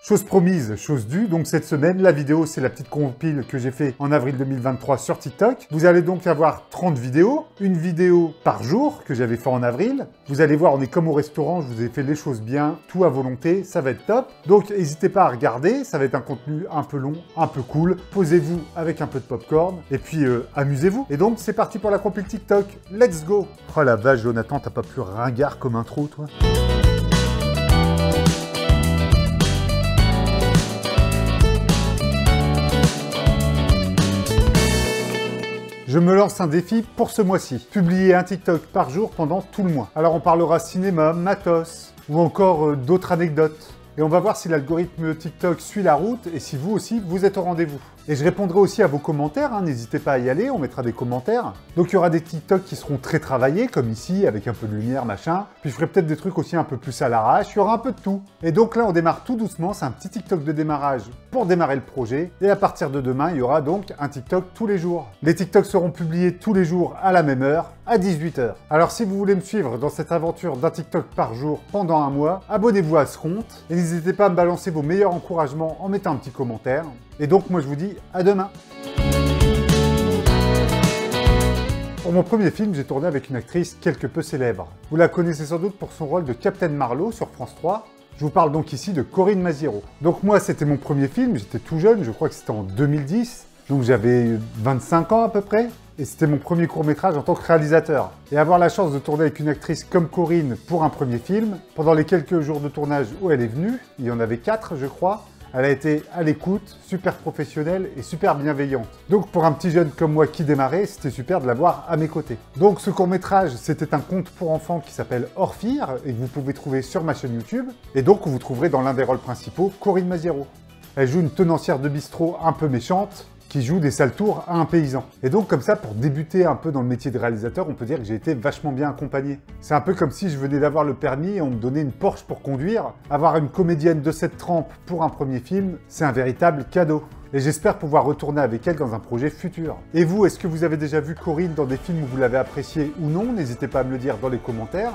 Chose promise, chose due, donc cette semaine, la vidéo, c'est la petite compile que j'ai fait en avril 2023 sur TikTok. Vous allez donc avoir 30 vidéos, une vidéo par jour que j'avais fait en avril. Vous allez voir, on est comme au restaurant, je vous ai fait les choses bien, tout à volonté, ça va être top. Donc n'hésitez pas à regarder, ça va être un contenu un peu long, un peu cool. Posez-vous avec un peu de popcorn et puis amusez-vous. Et donc c'est parti pour la compile TikTok, let's go! Oh la vache Jonathan, t'as pas plus ringard comme intro toi? Je me lance un défi pour ce mois-ci. Publier un TikTok par jour pendant tout le mois. Alors on parlera cinéma, matos ou encore d'autres anecdotes. Et on va voir si l'algorithme TikTok suit la route et si vous aussi, vous êtes au rendez-vous. Et je répondrai aussi à vos commentaires, hein, n'hésitez pas à y aller, on mettra des commentaires. Donc il y aura des TikTok qui seront très travaillés, comme ici, avec un peu de lumière, machin. Puis je ferai peut-être des trucs aussi un peu plus à l'arrache, il y aura un peu de tout. Et donc là, on démarre tout doucement, c'est un petit TikTok de démarrage pour démarrer le projet. Et à partir de demain, il y aura donc un TikTok tous les jours. Les TikToks seront publiés tous les jours à la même heure, à 18 h. Alors si vous voulez me suivre dans cette aventure d'un TikTok par jour pendant un mois, abonnez-vous à ce compte. Et n'hésitez pas à me balancer vos meilleurs encouragements en mettant un petit commentaire. Et donc moi je vous dis à demain. Pour mon premier film, j'ai tourné avec une actrice quelque peu célèbre. Vous la connaissez sans doute pour son rôle de Captain Marlowe sur France 3. Je vous parle donc ici de Corinne Maziero. Donc moi c'était mon premier film, j'étais tout jeune, je crois que c'était en 2010. Donc j'avais 25 ans à peu près. Et c'était mon premier court-métrage en tant que réalisateur. Et avoir la chance de tourner avec une actrice comme Corinne pour un premier film, pendant les quelques jours de tournage où elle est venue, il y en avait 4 je crois, elle a été à l'écoute, super professionnelle et super bienveillante. Donc pour un petit jeune comme moi qui démarrait, c'était super de l'avoir à mes côtés. Donc ce court-métrage, c'était un conte pour enfants qui s'appelle Orphir et que vous pouvez trouver sur ma chaîne YouTube. Et donc vous trouverez dans l'un des rôles principaux Corinne Maziero. Elle joue une tenancière de bistrot un peu méchante, qui joue des sales tours à un paysan. Et donc comme ça, pour débuter un peu dans le métier de réalisateur, on peut dire que j'ai été vachement bien accompagné. C'est un peu comme si je venais d'avoir le permis et on me donnait une Porsche pour conduire. Avoir une comédienne de cette trempe pour un premier film, c'est un véritable cadeau. Et j'espère pouvoir retourner avec elle dans un projet futur. Et vous, est-ce que vous avez déjà vu Corinne dans des films où vous l'avez appréciée ou non? N'hésitez pas à me le dire dans les commentaires.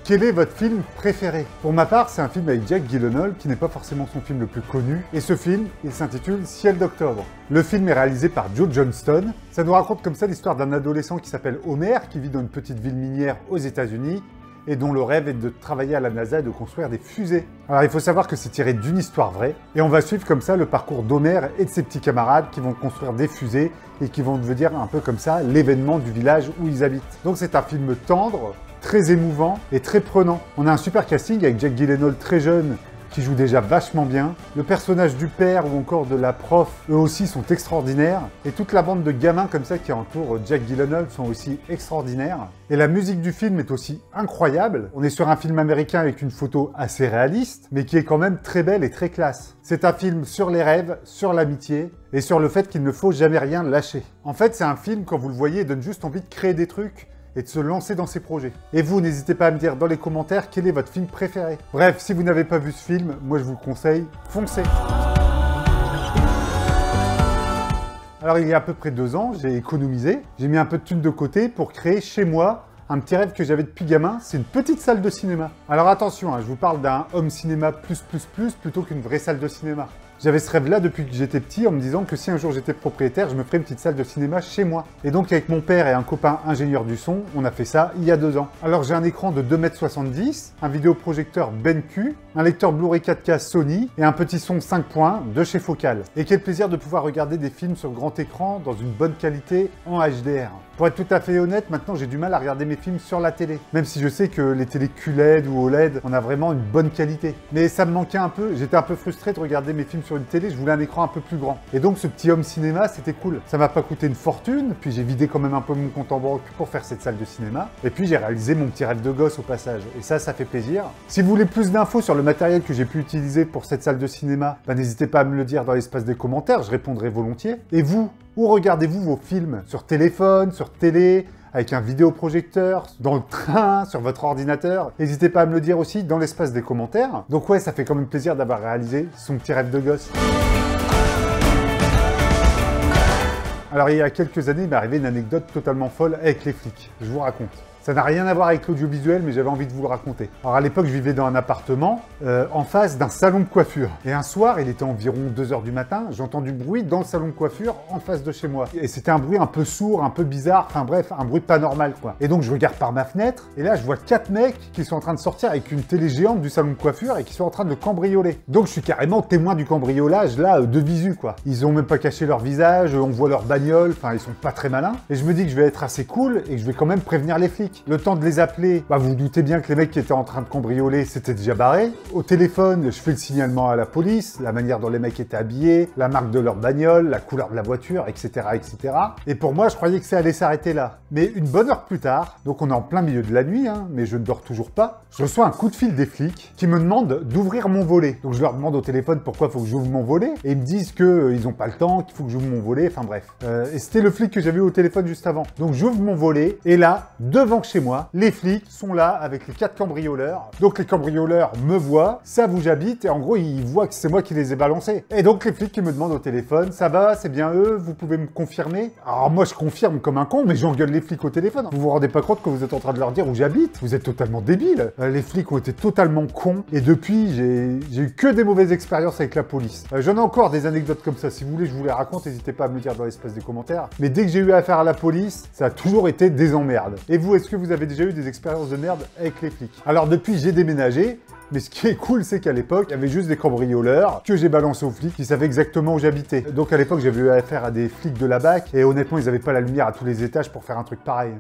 Quel est votre film préféré? Pour ma part, c'est un film avec Jake Gyllenhaal qui n'est pas forcément son film le plus connu. Et ce film, il s'intitule Ciel d'octobre. Le film est réalisé par Joe Johnston. Ça nous raconte comme ça l'histoire d'un adolescent qui s'appelle Homer, qui vit dans une petite ville minière aux États-Unis et dont le rêve est de travailler à la NASA et de construire des fusées. Alors il faut savoir que c'est tiré d'une histoire vraie et on va suivre comme ça le parcours d'Homer et de ses petits camarades qui vont construire des fusées et qui vont devenir un peu comme ça l'événement du village où ils habitent. Donc c'est un film tendre, très émouvant et très prenant. On a un super casting avec Jake Gyllenhaal très jeune qui joue déjà vachement bien. Le personnage du père ou encore de la prof, eux aussi sont extraordinaires. Et toute la bande de gamins comme ça qui entourent Jake Gyllenhaal sont aussi extraordinaires. Et la musique du film est aussi incroyable. On est sur un film américain avec une photo assez réaliste, mais qui est quand même très belle et très classe. C'est un film sur les rêves, sur l'amitié et sur le fait qu'il ne faut jamais rien lâcher. En fait, c'est un film, quand vous le voyez, donne juste envie de créer des trucs et de se lancer dans ses projets. Et vous, n'hésitez pas à me dire dans les commentaires quel est votre film préféré. Bref, si vous n'avez pas vu ce film, moi je vous le conseille, foncez. Alors il y a à peu près 2 ans, j'ai économisé, j'ai mis un peu de thunes de côté pour créer chez moi un petit rêve que j'avais depuis gamin, c'est une petite salle de cinéma. Alors attention, je vous parle d'un home cinéma plutôt qu'une vraie salle de cinéma. J'avais ce rêve-là depuis que j'étais petit en me disant que si un jour j'étais propriétaire, je me ferais une petite salle de cinéma chez moi. Et donc avec mon père et un copain ingénieur du son, on a fait ça il y a 2 ans. Alors j'ai un écran de 2,70 m, un vidéoprojecteur BenQ, un lecteur Blu-ray 4K Sony et un petit son 5 points de chez Focal. Et quel plaisir de pouvoir regarder des films sur grand écran dans une bonne qualité en HDR. Pour être tout à fait honnête, maintenant j'ai du mal à regarder mes films sur la télé. Même si je sais que les télés QLED ou OLED, on a vraiment une bonne qualité. Mais ça me manquait un peu, j'étais un peu frustré de regarder mes films sur une télé, je voulais un écran un peu plus grand. Et donc ce petit home cinéma, c'était cool. Ça m'a pas coûté une fortune, puis j'ai vidé quand même un peu mon compte en banque pour faire cette salle de cinéma. Et puis j'ai réalisé mon petit rêve de gosse au passage. Et ça fait plaisir. Si vous voulez plus d'infos sur le matériel que j'ai pu utiliser pour cette salle de cinéma, n'hésitez pas à me le dire dans l'espace des commentaires, je répondrai volontiers. Et vous, où regardez-vous vos films? Sur téléphone, sur télé, avec un vidéoprojecteur, dans le train, sur votre ordinateur? N'hésitez pas à me le dire aussi dans l'espace des commentaires. Donc ouais, ça fait quand même plaisir d'avoir réalisé son petit rêve de gosse. Alors il y a quelques années, il m'est arrivé une anecdote totalement folle avec les flics. Je vous raconte. Ça n'a rien à voir avec l'audiovisuel, mais j'avais envie de vous le raconter. Alors à l'époque, je vivais dans un appartement en face d'un salon de coiffure. Et un soir, il était environ 2 h du matin, j'entends du bruit dans le salon de coiffure en face de chez moi. Et c'était un bruit un peu sourd, un peu bizarre, enfin bref, un bruit pas normal quoi. Et donc je regarde par ma fenêtre, et là je vois 4 mecs qui sont en train de sortir avec une télé géante du salon de coiffure et qui sont en train de le cambrioler. Donc je suis carrément témoin du cambriolage là, de visu quoi. Ils ont même pas caché leur visage, on voit leur bagnole, enfin ils sont pas très malins. Et je me dis que je vais être assez cool et que je vais quand même prévenir les flics. Le temps de les appeler, bah vous vous doutez bien que les mecs qui étaient en train de cambrioler s'étaient déjà barrés. Au téléphone, je fais le signalement à la police, la manière dont les mecs étaient habillés, la marque de leur bagnole, la couleur de la voiture, etc., etc. Et pour moi, je croyais que ça allait s'arrêter là. Mais une bonne heure plus tard, donc on est en plein milieu de la nuit, hein, mais je ne dors toujours pas, je reçois un coup de fil des flics qui me demandent d'ouvrir mon volet. Donc je leur demande au téléphone pourquoi il faut que j'ouvre mon volet, et ils me disent qu'ils n'ont pas le temps, qu'il faut que j'ouvre mon volet, enfin bref. Et c'était le flic que j'avais eu au téléphone juste avant. Donc j'ouvre mon volet, et là, devant chez moi, les flics sont là avec les 4 cambrioleurs. Donc les cambrioleurs me voient, savent où j'habite, et en gros, ils voient que c'est moi qui les ai balancés. Et donc les flics qui me demandent au téléphone, ça va, c'est bien eux, vous pouvez me confirmer? Alors moi, je confirme comme un con, mais j'engueule les flics au téléphone. Vous vous rendez pas compte que vous êtes en train de leur dire où j'habite? Vous êtes totalement débiles. Les flics ont été totalement cons, et depuis, j'ai eu que des mauvaises expériences avec la police. J'en ai encore des anecdotes comme ça. Si vous voulez, je vous les raconte, n'hésitez pas à me le dire dans l'espace des commentaires. Mais dès que j'ai eu affaire à la police, ça a toujours été des emmerdes. Et vous, est-ce que vous avez déjà eu des expériences de merde avec les flics? Alors depuis, j'ai déménagé. Mais ce qui est cool, c'est qu'à l'époque, il y avait juste des cambrioleurs que j'ai balancés aux flics qui savaient exactement où j'habitais. Donc à l'époque, j'avais eu affaire à des flics de la BAC et honnêtement, ils n'avaient pas la lumière à tous les étages pour faire un truc pareil.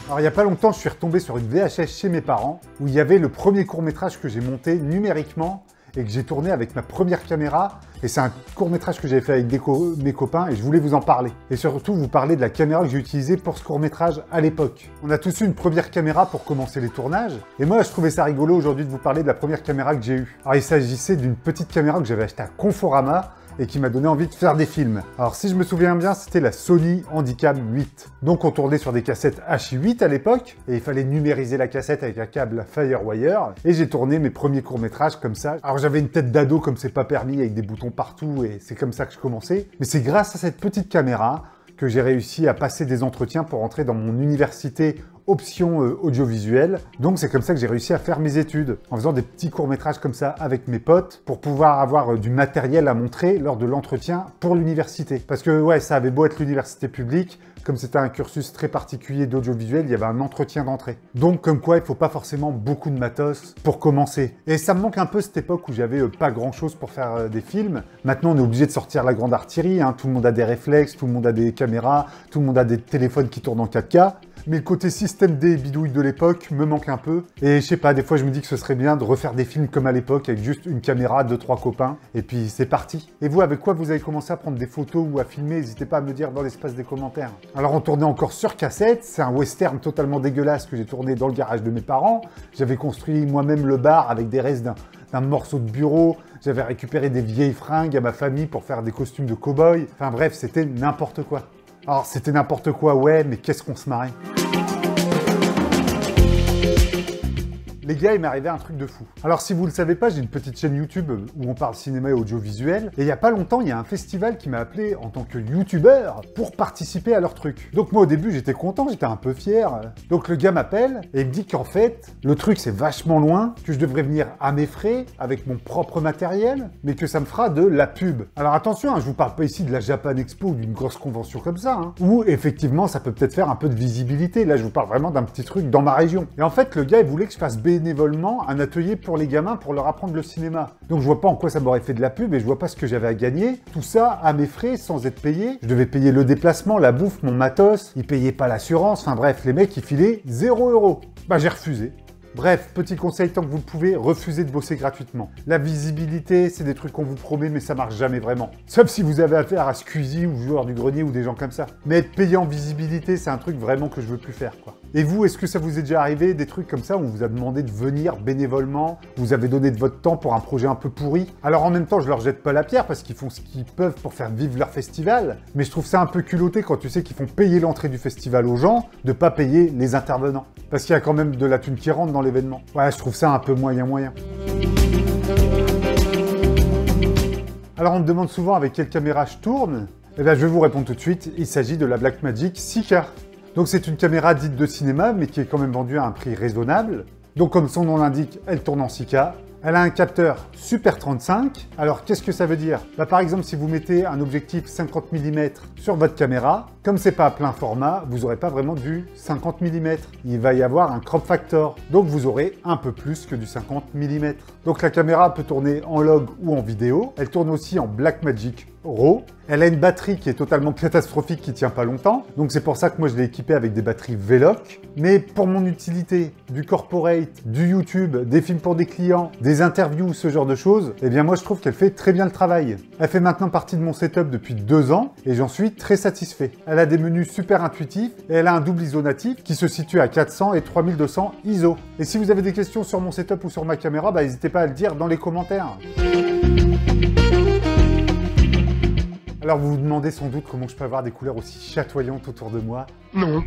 Alors il n'y a pas longtemps, je suis retombé sur une VHS chez mes parents où il y avait le premier court-métrage que j'ai monté numériquement et que j'ai tourné avec ma première caméra. Et c'est un court-métrage que j'avais fait avec mes copains et je voulais vous en parler. Et surtout, vous parler de la caméra que j'ai utilisée pour ce court-métrage à l'époque. On a tous eu une première caméra pour commencer les tournages. Et moi, je trouvais ça rigolo aujourd'hui de vous parler de la première caméra que j'ai eue. Alors, il s'agissait d'une petite caméra que j'avais achetée à Conforama et qui m'a donné envie de faire des films. Alors si je me souviens bien, c'était la Sony Handycam 8. Donc on tournait sur des cassettes H8 à l'époque, et il fallait numériser la cassette avec un câble Firewire, et j'ai tourné mes premiers courts-métrages comme ça. Alors j'avais une tête d'ado comme c'est pas permis, avec des boutons partout, et c'est comme ça que je commençais. Mais c'est grâce à cette petite caméra que j'ai réussi à passer des entretiens pour entrer dans mon université option audiovisuelle. Donc c'est comme ça que j'ai réussi à faire mes études, en faisant des petits courts-métrages comme ça avec mes potes, pour pouvoir avoir du matériel à montrer lors de l'entretien pour l'université. Parce que ouais, ça avait beau être l'université publique, comme c'était un cursus très particulier d'audiovisuel, il y avait un entretien d'entrée. Donc comme quoi, il faut pas forcément beaucoup de matos pour commencer. Et ça me manque un peu cette époque où j'avais pas grand-chose pour faire des films. Maintenant, on est obligé de sortir la grande artillerie, hein. Tout le monde a des réflexes, tout le monde a des caméras, tout le monde a des téléphones qui tournent en 4K. Mais le côté système D bidouille de l'époque me manque un peu. Et je sais pas, des fois je me dis que ce serait bien de refaire des films comme à l'époque, avec juste une caméra, 2-3 copains, et puis c'est parti. Et vous, avec quoi vous avez commencé à prendre des photos ou à filmer? N'hésitez pas à me le dire dans l'espace des commentaires. Alors on tournait encore sur cassette, c'est un western totalement dégueulasse que j'ai tourné dans le garage de mes parents. J'avais construit moi-même le bar avec des restes d'un morceau de bureau. J'avais récupéré des vieilles fringues à ma famille pour faire des costumes de cow-boy. Enfin bref, c'était n'importe quoi. Alors c'était n'importe quoi, ouais, mais qu'est-ce qu'on se marrait. Les gars, il m'est arrivé un truc de fou. Alors si vous le savez pas, j'ai une petite chaîne YouTube où on parle cinéma et audiovisuel. Et il y a pas longtemps, il y a un festival qui m'a appelé en tant que youtubeur pour participer à leur truc. Donc moi au début, j'étais content, j'étais un peu fier. Donc le gars m'appelle et il me dit qu'en fait, le truc c'est vachement loin, que je devrais venir à mes frais, avec mon propre matériel, mais que ça me fera de la pub. Alors attention, hein, je vous parle pas ici de la Japan Expo ou d'une grosse convention comme ça, hein, où effectivement ça peut peut-être faire un peu de visibilité. Là, je vous parle vraiment d'un petit truc dans ma région. Et en fait, le gars, il voulait que je fasse bénévolement un atelier pour les gamins pour leur apprendre le cinéma. Donc je vois pas en quoi ça m'aurait fait de la pub et je vois pas ce que j'avais à gagner. Tout ça à mes frais sans être payé. Je devais payer le déplacement, la bouffe, mon matos. Ils payaient pas l'assurance. Enfin bref, les mecs ils filaient 0 €. Bah j'ai refusé. Bref, petit conseil, tant que vous le pouvez, refusez de bosser gratuitement. La visibilité, c'est des trucs qu'on vous promet, mais ça marche jamais vraiment. Sauf si vous avez affaire à Squeezie ou Joueur du Grenier ou des gens comme ça. Mais être payé en visibilité, c'est un truc vraiment que je veux plus faire, quoi. Et vous, est-ce que ça vous est déjà arrivé, des trucs comme ça, où on vous a demandé de venir bénévolement, vous avez donné de votre temps pour un projet un peu pourri? Alors en même temps, je leur jette pas la pierre parce qu'ils font ce qu'ils peuvent pour faire vivre leur festival, mais je trouve ça un peu culotté quand tu sais qu'ils font payer l'entrée du festival aux gens, de pas payer les intervenants. Parce qu'il y a quand même de la thune qui rentre dans l'événement. Ouais, je trouve ça un peu moyen. Alors on me demande souvent avec quelle caméra je tourne. Eh bien, je vais vous répondre tout de suite. Il s'agit de la Blackmagic 6K. Donc, c'est une caméra dite de cinéma, mais qui est quand même vendue à un prix raisonnable. Donc, comme son nom l'indique, elle tourne en 6K. Elle a un capteur Super 35. Alors, qu'est-ce que ça veut dire? Par exemple, si vous mettez un objectif 50 mm sur votre caméra, comme c'est pas à plein format, vous n'aurez pas vraiment du 50 mm. Il va y avoir un crop factor. Donc, vous aurez un peu plus que du 50 mm. Donc, la caméra peut tourner en log ou en vidéo. Elle tourne aussi en Blackmagic RAW. Elle a une batterie qui est totalement catastrophique, qui tient pas longtemps. Donc c'est pour ça que moi je l'ai équipée avec des batteries Veloc. Mais pour mon utilité, du corporate, du YouTube, des films pour des clients, des interviews, ce genre de choses, eh bien moi je trouve qu'elle fait très bien le travail. Elle fait maintenant partie de mon setup depuis 2 ans et j'en suis très satisfait. Elle a des menus super intuitifs et elle a un double ISO natif qui se situe à 400 et 3200 ISO. Et si vous avez des questions sur mon setup ou sur ma caméra, n'hésitez pas à le dire dans les commentaires. Alors vous vous demandez sans doute comment je peux avoir des couleurs aussi chatoyantes autour de moi. Non.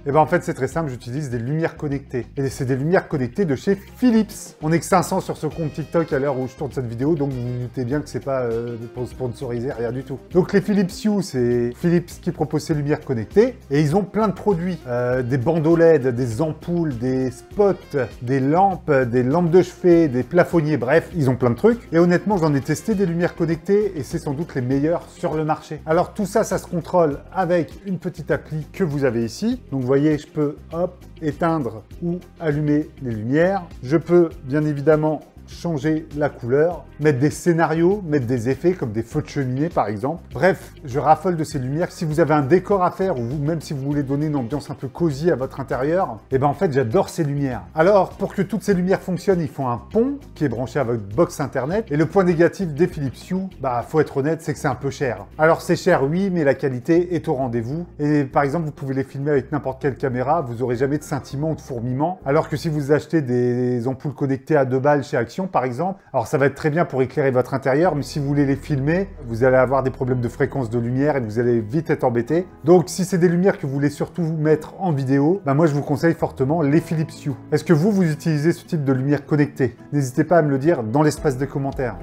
Et bien en fait c'est très simple, j'utilise des lumières connectées. Et c'est des lumières connectées de chez Philips. On est que 500 sur ce compte TikTok à l'heure où je tourne cette vidéo, donc vous vous doutez bien que c'est pas pour sponsoriser, rien du tout. Donc les Philips Hue, c'est Philips qui propose ces lumières connectées. Et ils ont plein de produits. Des bandeaux LED, des ampoules, des spots, des lampes de chevet, des plafonniers, bref, ils ont plein de trucs. Et honnêtement, j'en ai testé des lumières connectées et c'est sans doute les meilleures sur le marché. Alors tout ça, ça se contrôle avec une petite appli que vous avez ici. Donc vous voyez, je peux, hop, éteindre ou allumer les lumières. Je peux, bien évidemment, changer la couleur, mettre des scénarios, mettre des effets comme des feux de cheminée par exemple. Bref, je raffole de ces lumières. Si vous avez un décor à faire ou même si vous voulez donner une ambiance un peu cosy à votre intérieur, et ben en fait j'adore ces lumières. Alors pour que toutes ces lumières fonctionnent, il faut un pont qui est branché à votre box internet. Et le point négatif des Philips Hue, faut être honnête, c'est que c'est un peu cher. Alors c'est cher oui, mais la qualité est au rendez-vous. Et par exemple, vous pouvez les filmer avec n'importe quelle caméra, vous n'aurez jamais de scintillement ou de fourmillement. Alors que si vous achetez des ampoules connectées à 2 balles chez Action par exemple, alors ça va être très bien pour éclairer votre intérieur, mais si vous voulez les filmer, vous allez avoir des problèmes de fréquence de lumière et vous allez vite être embêté. Donc si c'est des lumières que vous voulez surtout mettre en vidéo, moi je vous conseille fortement les Philips Hue. Est-ce que vous utilisez ce type de lumière connectée? N'hésitez pas à me le dire dans l'espace des commentaires.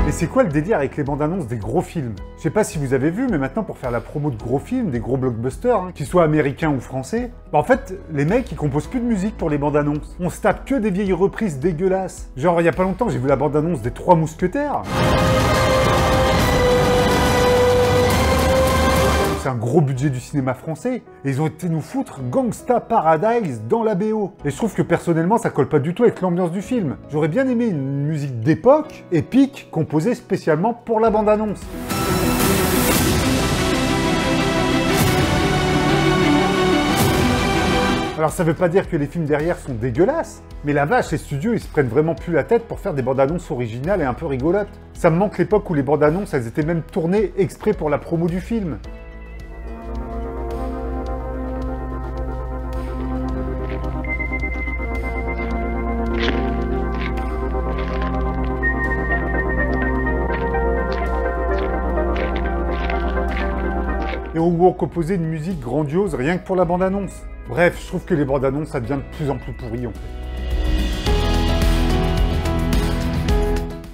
Et c'est quoi le délire avec les bandes annonces des gros films? Je sais pas si vous avez vu, mais maintenant pour faire la promo de gros films, des gros blockbusters, qu'ils soient américains ou français, en fait, les mecs ils composent plus de musique pour les bandes annonces. On se tape que des vieilles reprises dégueulasses. Genre il y a pas longtemps, j'ai vu la bande annonce des 3 Mousquetaires. C'est un gros budget du cinéma français. Et ils ont été nous foutre Gangsta Paradise dans la BO. Et je trouve que personnellement, ça colle pas du tout avec l'ambiance du film. J'aurais bien aimé une musique d'époque, épique, composée spécialement pour la bande-annonce. Alors ça veut pas dire que les films derrière sont dégueulasses, mais la vache, les studios ils se prennent vraiment plus la tête pour faire des bandes annonces originales et un peu rigolotes. Ça me manque l'époque où les bandes annonces elles étaient même tournées exprès pour la promo du film. Et on composait une musique grandiose rien que pour la bande-annonce. Bref, je trouve que les bandes-annonces, ça devient de plus en plus pourri en fait.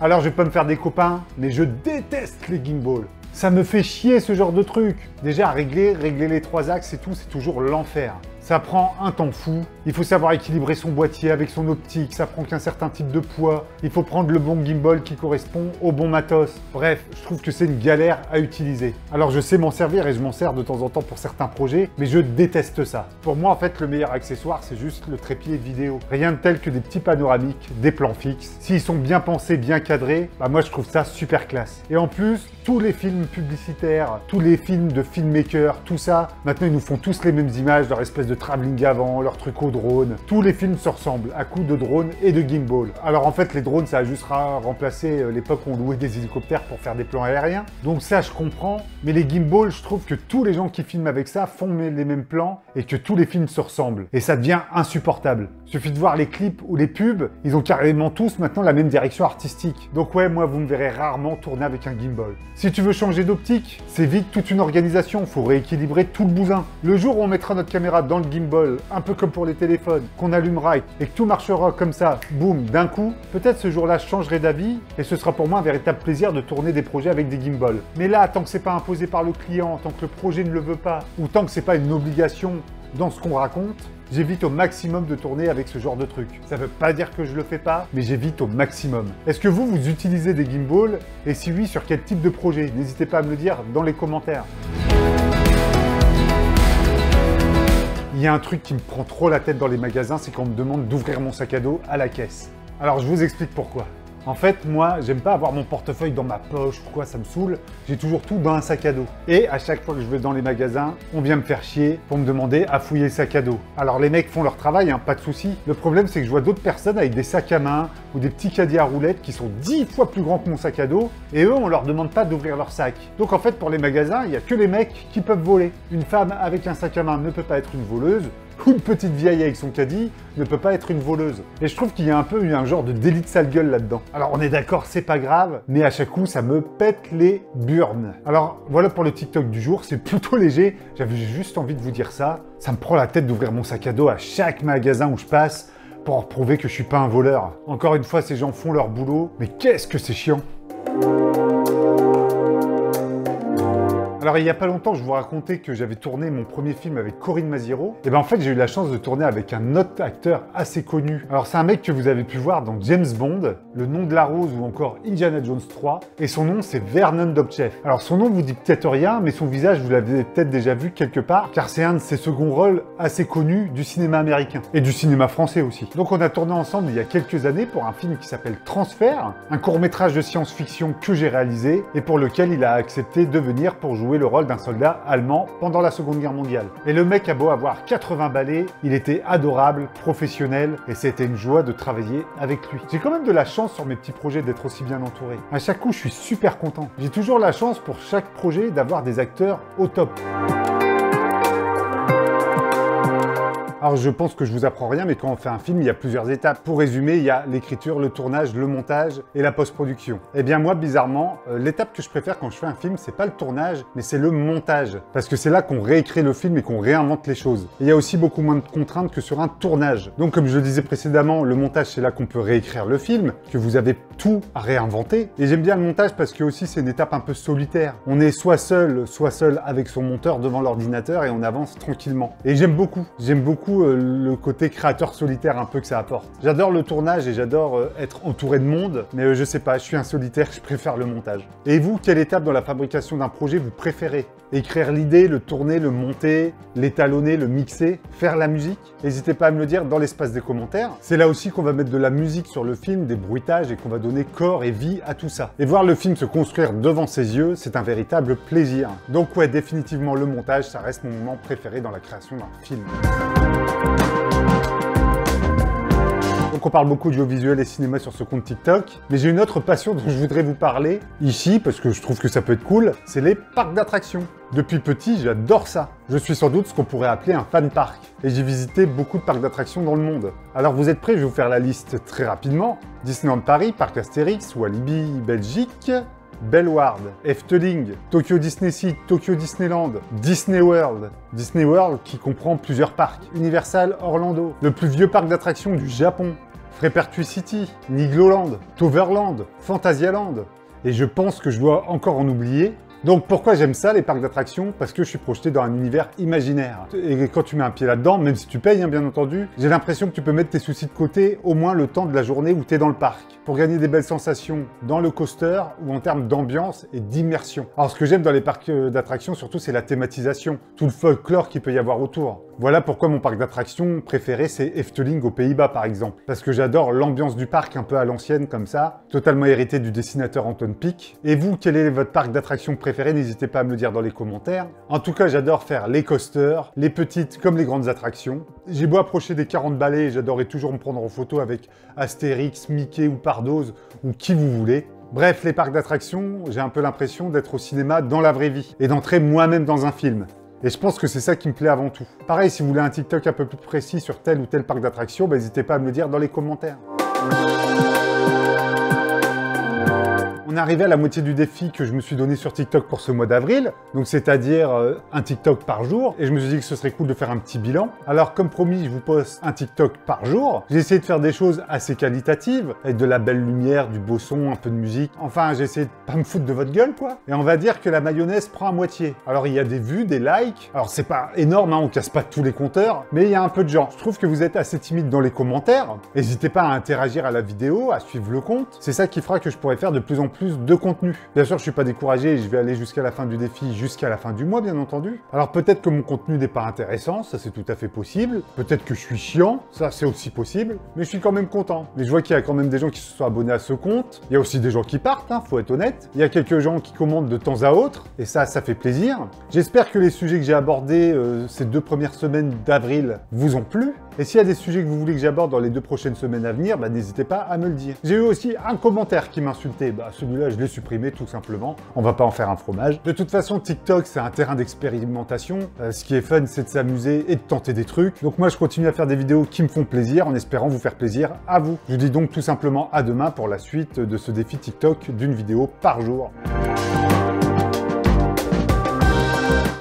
Alors je vais pas me faire des copains, mais je déteste les gimbals. Ça me fait chier ce genre de truc. Déjà, régler les 3 axes et tout, c'est toujours l'enfer. Ça prend un temps fou, il faut savoir équilibrer son boîtier avec son optique, ça prend qu'un certain type de poids, il faut prendre le bon gimbal qui correspond au bon matos. Bref, je trouve que c'est une galère à utiliser. Alors je sais m'en servir et je m'en sers de temps en temps pour certains projets, mais je déteste ça. Pour moi, en fait, le meilleur accessoire, c'est juste le trépied vidéo. Rien de tel que des petits panoramiques, des plans fixes. S'ils sont bien pensés, bien cadrés, moi je trouve ça super classe. Et en plus, tous les films publicitaires, tous les films de filmmakers, tout ça, maintenant ils nous font tous les mêmes images, leur espèce de travelling avant, leur truc au drone. Tous les films se ressemblent à coups de drone et de gimbal. Alors en fait, les drones, ça a juste remplacé l'époque où on louait des hélicoptères pour faire des plans aériens. Donc ça, je comprends. Mais les gimbals, je trouve que tous les gens qui filment avec ça font les mêmes plans et que tous les films se ressemblent. Et ça devient insupportable. Il suffit de voir les clips ou les pubs, ils ont carrément tous maintenant la même direction artistique. Donc ouais, moi, vous me verrez rarement tourner avec un gimbal. Si tu veux changer d'optique, c'est vite toute une organisation. Faut rééquilibrer tout le bousin. Le jour où on mettra notre caméra dans de gimbal, un peu comme pour les téléphones, qu'on allumera et que tout marchera comme ça, boum, d'un coup, peut-être ce jour-là je changerai d'avis et ce sera pour moi un véritable plaisir de tourner des projets avec des gimbals. Mais là, tant que c'est pas imposé par le client, tant que le projet ne le veut pas, ou tant que c'est pas une obligation dans ce qu'on raconte, j'évite au maximum de tourner avec ce genre de truc. Ça veut pas dire que je le fais pas, mais j'évite au maximum. Est-ce que vous utilisez des gimbals? Et si oui, sur quel type de projet? N'hésitez pas à me le dire dans les commentaires. Il y a un truc qui me prend trop la tête dans les magasins, c'est qu'on me demande d'ouvrir mon sac à dos à la caisse. Alors je vous explique pourquoi. En fait, moi, j'aime pas avoir mon portefeuille dans ma poche, pourquoi ça me saoule. J'ai toujours tout dans un sac à dos. Et à chaque fois que je vais dans les magasins, on vient me faire chier pour me demander à fouiller le sac à dos. Alors les mecs font leur travail, hein, pas de souci. Le problème, c'est que je vois d'autres personnes avec des sacs à main ou des petits caddies à roulettes qui sont 10 fois plus grands que mon sac à dos. Et eux, on leur demande pas d'ouvrir leur sac. Donc en fait, pour les magasins, il n'y a que les mecs qui peuvent voler. Une femme avec un sac à main ne peut pas être une voleuse. Ou une petite vieille avec son caddie ne peut pas être une voleuse. Et je trouve qu'il y a un peu un genre de délit de sale gueule là-dedans. Alors on est d'accord, c'est pas grave, mais à chaque coup, ça me pète les burnes. Alors voilà pour le TikTok du jour, c'est plutôt léger. J'avais juste envie de vous dire ça. Ça me prend la tête d'ouvrir mon sac à dos à chaque magasin où je passe pour prouver que je suis pas un voleur. Encore une fois, ces gens font leur boulot, mais qu'est-ce que c'est chiant! Alors il y a pas longtemps, je vous racontais que j'avais tourné mon premier film avec Corinne Maziero. Et ben en fait, j'ai eu la chance de tourner avec un autre acteur assez connu. Alors c'est un mec que vous avez pu voir dans James Bond, Le Nom de la Rose ou encore Indiana Jones 3. Et son nom, c'est Vernon Dobchev. Alors son nom vous dit peut-être rien, mais son visage, vous l'avez peut-être déjà vu quelque part, car c'est un de ses seconds rôles assez connus du cinéma américain. Et du cinéma français aussi. Donc on a tourné ensemble il y a quelques années pour un film qui s'appelle Transfert, un court-métrage de science-fiction que j'ai réalisé et pour lequel il a accepté de venir pour jouer le rôle d'un soldat allemand pendant la Seconde Guerre mondiale. Et le mec a beau avoir 80 balais, il était adorable, professionnel, et c'était une joie de travailler avec lui. J'ai quand même de la chance sur mes petits projets d'être aussi bien entouré. À chaque coup, je suis super content. J'ai toujours la chance pour chaque projet d'avoir des acteurs au top. Alors je pense que je vous apprends rien, mais quand on fait un film, il y a plusieurs étapes. Pour résumer, il y a l'écriture, le tournage, le montage et la post-production. Eh bien moi, bizarrement, l'étape que je préfère quand je fais un film, c'est pas le tournage, mais c'est le montage. Parce que c'est là qu'on réécrit le film et qu'on réinvente les choses. Et il y a aussi beaucoup moins de contraintes que sur un tournage. Donc comme je le disais précédemment, le montage, c'est là qu'on peut réécrire le film, que vous avez tout à réinventer. Et j'aime bien le montage parce que aussi c'est une étape un peu solitaire. On est soit seul avec son monteur devant l'ordinateur et on avance tranquillement. Et j'aime beaucoup le côté créateur solitaire un peu que ça apporte. J'adore le tournage et j'adore être entouré de monde, mais je sais pas, je suis un solitaire, je préfère le montage. Et vous, quelle étape dans la fabrication d'un projet vous préférez? Écrire l'idée, le tourner, le monter, l'étalonner, le mixer, faire la musique? N'hésitez pas à me le dire dans l'espace des commentaires. C'est là aussi qu'on va mettre de la musique sur le film, des bruitages et qu'on va donner corps et vie à tout ça. Et voir le film se construire devant ses yeux, c'est un véritable plaisir. Donc ouais, définitivement le montage, ça reste mon moment préféré dans la création d'un film. Donc on parle beaucoup d'audiovisuel et cinéma sur ce compte TikTok, mais j'ai une autre passion dont je voudrais vous parler ici, parce que je trouve que ça peut être cool, c'est les parcs d'attractions. Depuis petit, j'adore ça. Je suis sans doute ce qu'on pourrait appeler un fan park, et j'ai visité beaucoup de parcs d'attractions dans le monde. Alors vous êtes prêts? Je vais vous faire la liste très rapidement. Disneyland Paris, Parc Astérix, Walibi Belgique, Bellward, Efteling, Tokyo Disney Tokyo Disneyland, Disney World qui comprend plusieurs parcs, Universal Orlando, le plus vieux parc d'attractions du Japon, Freepertuis City, Nigloland, Toverland, Fantasyland, et je pense que je dois encore en oublier. Donc pourquoi j'aime ça, les parcs d'attractions? Parce que je suis projeté dans un univers imaginaire. Et quand tu mets un pied là-dedans, même si tu payes, hein, bien entendu, j'ai l'impression que tu peux mettre tes soucis de côté au moins le temps de la journée où tu es dans le parc, pour gagner des belles sensations dans le coaster ou en termes d'ambiance et d'immersion. Alors ce que j'aime dans les parcs d'attractions, surtout, c'est la thématisation, tout le folklore qu'il peut y avoir autour. Voilà pourquoi mon parc d'attractions préféré, c'est Efteling aux Pays-Bas, par exemple. Parce que j'adore l'ambiance du parc un peu à l'ancienne, comme ça, totalement hérité du dessinateur Anton Pieck. Et vous, quel est votre parc d'attractions préféré? N'hésitez pas à me le dire dans les commentaires. En tout cas, j'adore faire les coasters, les petites comme les grandes attractions. J'ai beau approcher des 40 balais, j'adorais toujours me prendre en photo avec Astérix, Mickey ou Pardoz, ou qui vous voulez. Bref, les parcs d'attractions, j'ai un peu l'impression d'être au cinéma dans la vraie vie, et d'entrer moi-même dans un film. Et je pense que c'est ça qui me plaît avant tout. Pareil, si vous voulez un TikTok un peu plus précis sur tel ou tel parc d'attractions, n'hésitez pas à me le dire dans les commentaires. On est arrivé à la moitié du défi que je me suis donné sur TikTok pour ce mois d'avril, donc c'est-à-dire un TikTok par jour, et je me suis dit que ce serait cool de faire un petit bilan. Alors comme promis, je vous poste un TikTok par jour. J'ai essayé de faire des choses assez qualitatives, avec de la belle lumière, du beau son, un peu de musique. Enfin, j'ai essayé de pas me foutre de votre gueule, quoi. Et on va dire que la mayonnaise prend à moitié. Alors il y a des vues, des likes, alors c'est pas énorme, hein, on casse pas tous les compteurs, mais il y a un peu de gens. Je trouve que vous êtes assez timide dans les commentaires. N'hésitez pas à interagir à la vidéo, à suivre le compte. C'est ça qui fera que je pourrai faire de plus en plus de contenu. Bien sûr, je suis pas découragé et je vais aller jusqu'à la fin du défi, jusqu'à la fin du mois, bien entendu. Alors peut-être que mon contenu n'est pas intéressant, ça c'est tout à fait possible. Peut-être que je suis chiant, ça c'est aussi possible. Mais je suis quand même content. Mais je vois qu'il y a quand même des gens qui se sont abonnés à ce compte. Il y a aussi des gens qui partent, hein, faut être honnête. Il y a quelques gens qui commentent de temps à autre. Et ça fait plaisir. J'espère que les sujets que j'ai abordés ces 2 premières semaines d'avril vous ont plu. Et s'il y a des sujets que vous voulez que j'aborde dans les 2 prochaines semaines à venir, n'hésitez pas à me le dire. J'ai eu aussi un commentaire qui m'insultait. Celui-là, je l'ai supprimé tout simplement. On va pas en faire un fromage. De toute façon, TikTok, c'est un terrain d'expérimentation. Ce qui est fun, c'est de s'amuser et de tenter des trucs. Donc moi, je continue à faire des vidéos qui me font plaisir en espérant vous faire plaisir à vous. Je vous dis donc tout simplement à demain pour la suite de ce défi TikTok d'une vidéo par jour.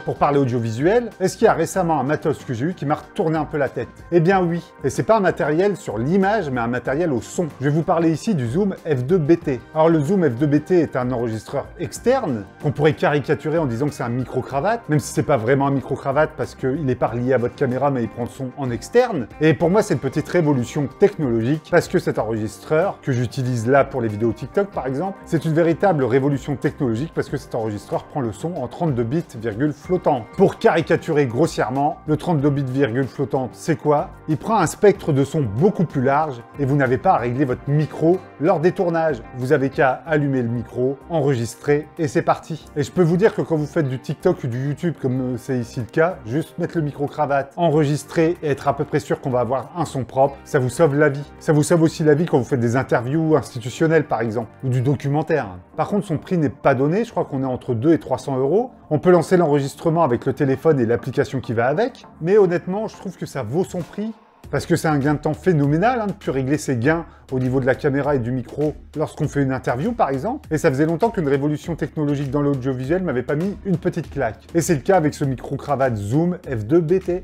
Pour parler audiovisuel, est-ce qu'il y a récemment un matos que j'ai eu qui m'a retourné un peu la tête? Eh bien oui, et c'est pas un matériel sur l'image, mais un matériel au son. Je vais vous parler ici du Zoom F2BT. Alors le Zoom F2BT est un enregistreur externe qu'on pourrait caricaturer en disant que c'est un micro-cravate, même si c'est pas vraiment un micro-cravate parce qu'il n'est pas relié à votre caméra, mais il prend le son en externe. Et pour moi, c'est une petite révolution technologique parce que cet enregistreur, que j'utilise là pour les vidéos TikTok par exemple, c'est une véritable révolution technologique parce que cet enregistreur prend le son en 32 bits, flottante. Pour caricaturer grossièrement, le 32 bits virgule flottante, c'est quoi? Il prend un spectre de son beaucoup plus large et vous n'avez pas à régler votre micro lors des tournages. Vous avez qu'à allumer le micro, enregistrer et c'est parti. Et je peux vous dire que quand vous faites du TikTok ou du YouTube comme c'est ici le cas, juste mettre le micro cravate, enregistrer et être à peu près sûr qu'on va avoir un son propre, ça vous sauve la vie. Ça vous sauve aussi la vie quand vous faites des interviews institutionnelles par exemple, ou du documentaire. Par contre, son prix n'est pas donné, je crois qu'on est entre 200 et 300 €. On peut lancer l'enregistrement avec le téléphone et l'application qui va avec, mais honnêtement, je trouve que ça vaut son prix parce que c'est un gain de temps phénoménal de plus régler ses gains au niveau de la caméra et du micro lorsqu'on fait une interview par exemple. Et ça faisait longtemps qu'une révolution technologique dans l'audiovisuel m'avait pas mis une petite claque. Et c'est le cas avec ce micro-cravate Zoom F2BT.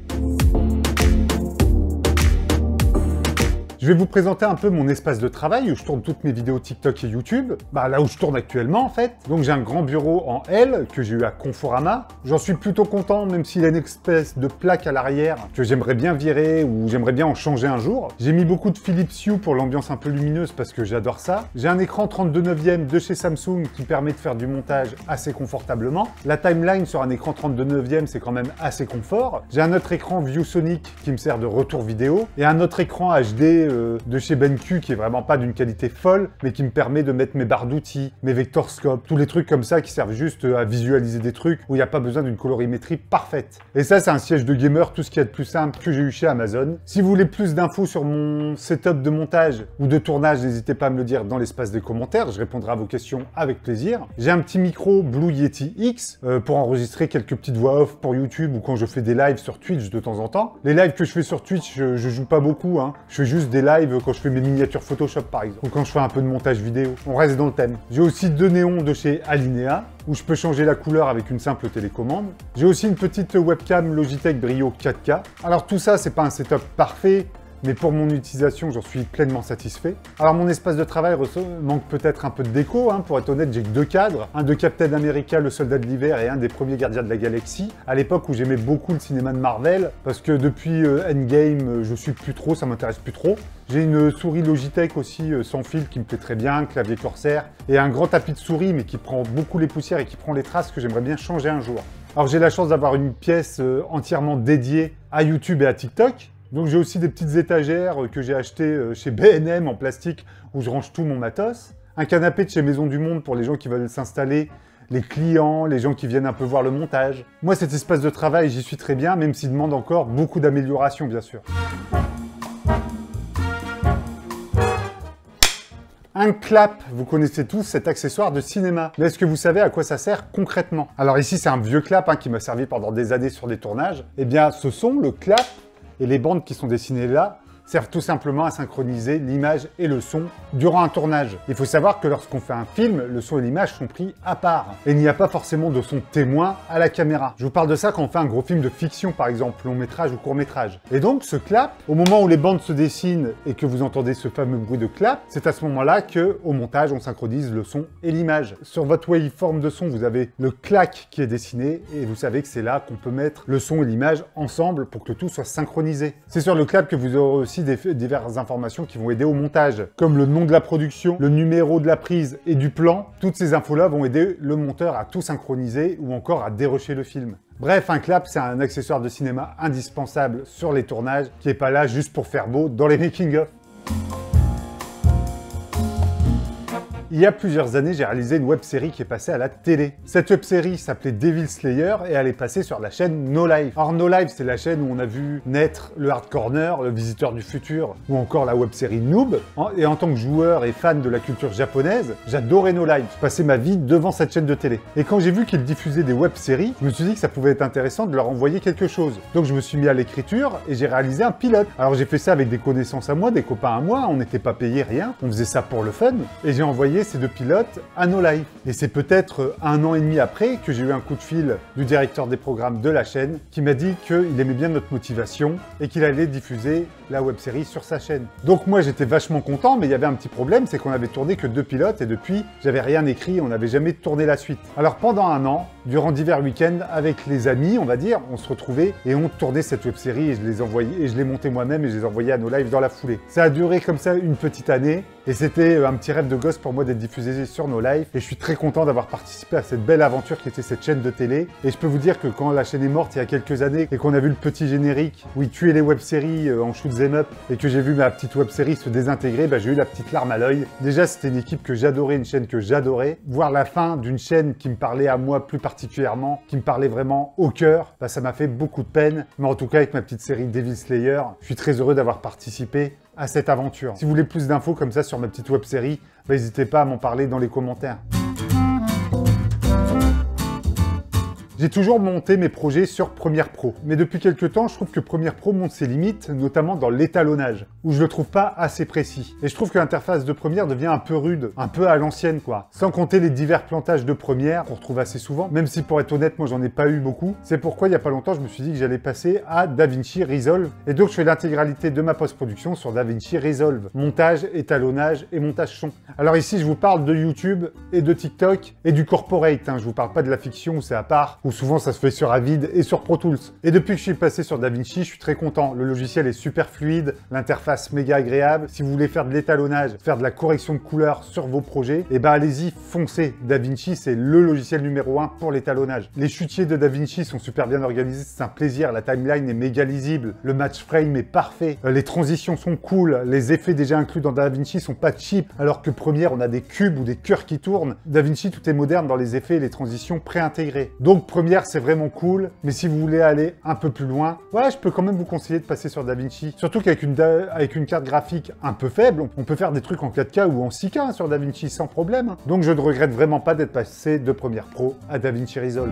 Je vais vous présenter un peu mon espace de travail où je tourne toutes mes vidéos TikTok et YouTube. Là où je tourne actuellement en fait. Donc j'ai un grand bureau en L que j'ai eu à Conforama. J'en suis plutôt content même s'il a une espèce de plaque à l'arrière que j'aimerais bien virer ou j'aimerais bien en changer un jour. J'ai mis beaucoup de Philips Hue pour l'ambiance un peu lumineuse parce que j'adore ça. J'ai un écran 32/9 de chez Samsung qui permet de faire du montage assez confortablement. La timeline sur un écran 32/9 c'est quand même assez confort. J'ai un autre écran ViewSonic qui me sert de retour vidéo et un autre écran HD de chez BenQ qui est vraiment pas d'une qualité folle, mais qui me permet de mettre mes barres d'outils, mes vectorscopes, tous les trucs comme ça qui servent juste à visualiser des trucs où il n'y a pas besoin d'une colorimétrie parfaite. Et ça, c'est un siège de gamer, tout ce qu'il y a de plus simple que j'ai eu chez Amazon. Si vous voulez plus d'infos sur mon setup de montage ou de tournage, n'hésitez pas à me le dire dans l'espace des commentaires, je répondrai à vos questions avec plaisir. J'ai un petit micro Blue Yeti X pour enregistrer quelques petites voix off pour YouTube ou quand je fais des lives sur Twitch de temps en temps. Les lives que je fais sur Twitch, je joue pas beaucoup, je fais juste des live quand je fais mes miniatures Photoshop par exemple, ou quand je fais un peu de montage vidéo. On reste dans le thème. J'ai aussi 2 néons de chez Alinea, où je peux changer la couleur avec une simple télécommande. J'ai aussi une petite webcam Logitech Brio 4K. Alors tout ça, c'est pas un setup parfait, mais pour mon utilisation, j'en suis pleinement satisfait. Alors mon espace de travail manque peut-être un peu de déco, pour être honnête, j'ai que 2 cadres, un de Captain America, le soldat de l'hiver, et un des premiers gardiens de la galaxie, à l'époque où j'aimais beaucoup le cinéma de Marvel, parce que depuis Endgame, je suis plus trop, ça m'intéresse plus trop. J'ai une souris Logitech aussi sans fil qui me plaît très bien, clavier Corsair, et un grand tapis de souris, mais qui prend beaucoup les poussières et qui prend les traces que j'aimerais bien changer un jour. Alors j'ai la chance d'avoir une pièce entièrement dédiée à YouTube et à TikTok. Donc j'ai aussi des petites étagères que j'ai achetées chez B&M en plastique où je range tout mon matos. Un canapé de chez Maison du Monde pour les gens qui veulent s'installer, les clients, les gens qui viennent un peu voir le montage. Moi cet espace de travail j'y suis très bien même s'il demande encore beaucoup d'améliorations bien sûr. Un clap, vous connaissez tous cet accessoire de cinéma. Mais est-ce que vous savez à quoi ça sert concrètement? Alors ici c'est un vieux clap qui m'a servi pendant des années sur des tournages. Eh bien ce son, le clap, et les bandes qui sont dessinées là servent tout simplement à synchroniser l'image et le son durant un tournage. Il faut savoir que lorsqu'on fait un film, le son et l'image sont pris à part. Et il n'y a pas forcément de son témoin à la caméra. Je vous parle de ça quand on fait un gros film de fiction, par exemple, long métrage ou court métrage. Et donc, ce clap, au moment où les bandes se dessinent et que vous entendez ce fameux bruit de clap, c'est à ce moment-là que, au montage, on synchronise le son et l'image. Sur votre waveform de son, vous avez le clac qui est dessiné et vous savez que c'est là qu'on peut mettre le son et l'image ensemble pour que le tout soit synchronisé. C'est sur le clap que vous aurez aussi diverses informations qui vont aider au montage, comme le nom de la production, le numéro de la prise et du plan. Toutes ces infos-là vont aider le monteur à tout synchroniser ou encore à dérocher le film. Bref, un clap, c'est un accessoire de cinéma indispensable sur les tournages, qui n'est pas là juste pour faire beau dans les making-of. Il y a plusieurs années, j'ai réalisé une web-série qui est passée à la télé. Cette web-série s'appelait Devil Slayer et elle est passée sur la chaîne No Life. Alors No Life, c'est la chaîne où on a vu naître le Hard Corner, le Visiteur du Futur ou encore la web-série Noob. Et en tant que joueur et fan de la culture japonaise, j'adorais No Life. Je passais ma vie devant cette chaîne de télé. Et quand j'ai vu qu'ils diffusaient des web-séries, je me suis dit que ça pouvait être intéressant de leur envoyer quelque chose. Donc je me suis mis à l'écriture et j'ai réalisé un pilote. Alors j'ai fait ça avec des connaissances à moi, des copains à moi, on n'était pas payé, rien. On faisait ça pour le fun. Et j'ai envoyé ces deux pilotes à No Life. Et c'est peut-être 1 an et demi après que j'ai eu un coup de fil du directeur des programmes de la chaîne qui m'a dit qu'il aimait bien notre motivation et qu'il allait diffuser la web-série sur sa chaîne. Donc moi j'étais vachement content, mais il y avait un petit problème, c'est qu'on avait tourné que 2 pilotes et depuis j'avais rien écrit, on n'avait jamais tourné la suite. Alors pendant 1 an, durant divers week-ends avec les amis, on va dire, on se retrouvait et on tournait cette web-série et je les envoyais et je les montais moi-même et je les envoyais à No Life dans la foulée. Ça a duré comme ça une petite année et c'était un petit rêve de gosse pour moi d'être diffusé sur No Life et je suis très content d'avoir participé à cette belle aventure qui était cette chaîne de télé. Et je peux vous dire que quand la chaîne est morte il y a quelques années et qu'on a vu le petit générique où ils tuaient les web-séries en shoot 'em up et que j'ai vu ma petite web-série se désintégrer, j'ai eu la petite larme à l'œil. Déjà c'était une équipe que j'adorais, une chaîne que j'adorais. Voir la fin d'une chaîne qui me parlait à moi plus particulièrement, qui me parlait vraiment au cœur, ça m'a fait beaucoup de peine. Mais en tout cas avec ma petite série Devil Slayer, je suis très heureux d'avoir participé à cette aventure. Si vous voulez plus d'infos comme ça sur ma petite web-série, n'hésitez pas à m'en parler dans les commentaires. J'ai toujours monté mes projets sur Premiere Pro, mais depuis quelques temps, je trouve que Premiere Pro monte ses limites, notamment dans l'étalonnage, où je le trouve pas assez précis. Et je trouve que l'interface de Premiere devient un peu rude, un peu à l'ancienne quoi. Sans compter les divers plantages de Premiere qu'on retrouve assez souvent, même si pour être honnête, moi j'en ai pas eu beaucoup. C'est pourquoi il y a pas longtemps, je me suis dit que j'allais passer à DaVinci Resolve. Et donc je fais l'intégralité de ma post-production sur DaVinci Resolve. Montage, étalonnage et montage son. Alors ici, je vous parle de YouTube et de TikTok et du corporate. Je vous parle pas de la fiction où c'est à part, où souvent ça se fait sur Avid et sur Pro Tools. Et depuis que je suis passé sur DaVinci, je suis très content. Le logiciel est super fluide, l'interface méga agréable. Si vous voulez faire de l'étalonnage, faire de la correction de couleurs sur vos projets, et allez-y, foncez. DaVinci, c'est le logiciel numéro 1 pour l'étalonnage. Les chutiers de DaVinci sont super bien organisés, c'est un plaisir. La timeline est méga lisible, le match frame est parfait, les transitions sont cool, les effets déjà inclus dans DaVinci sont pas cheap, alors que Premiere, on a des cubes ou des cœurs qui tournent. DaVinci, tout est moderne dans les effets et les transitions préintégrées. Donc Premiere, c'est vraiment cool, mais si vous voulez aller un peu plus loin, ouais, je peux quand même vous conseiller de passer sur DaVinci. Surtout qu'avec une carte graphique un peu faible, on peut faire des trucs en 4K ou en 6K sur DaVinci sans problème. Donc je ne regrette vraiment pas d'être passé de Premiere Pro à DaVinci Resolve.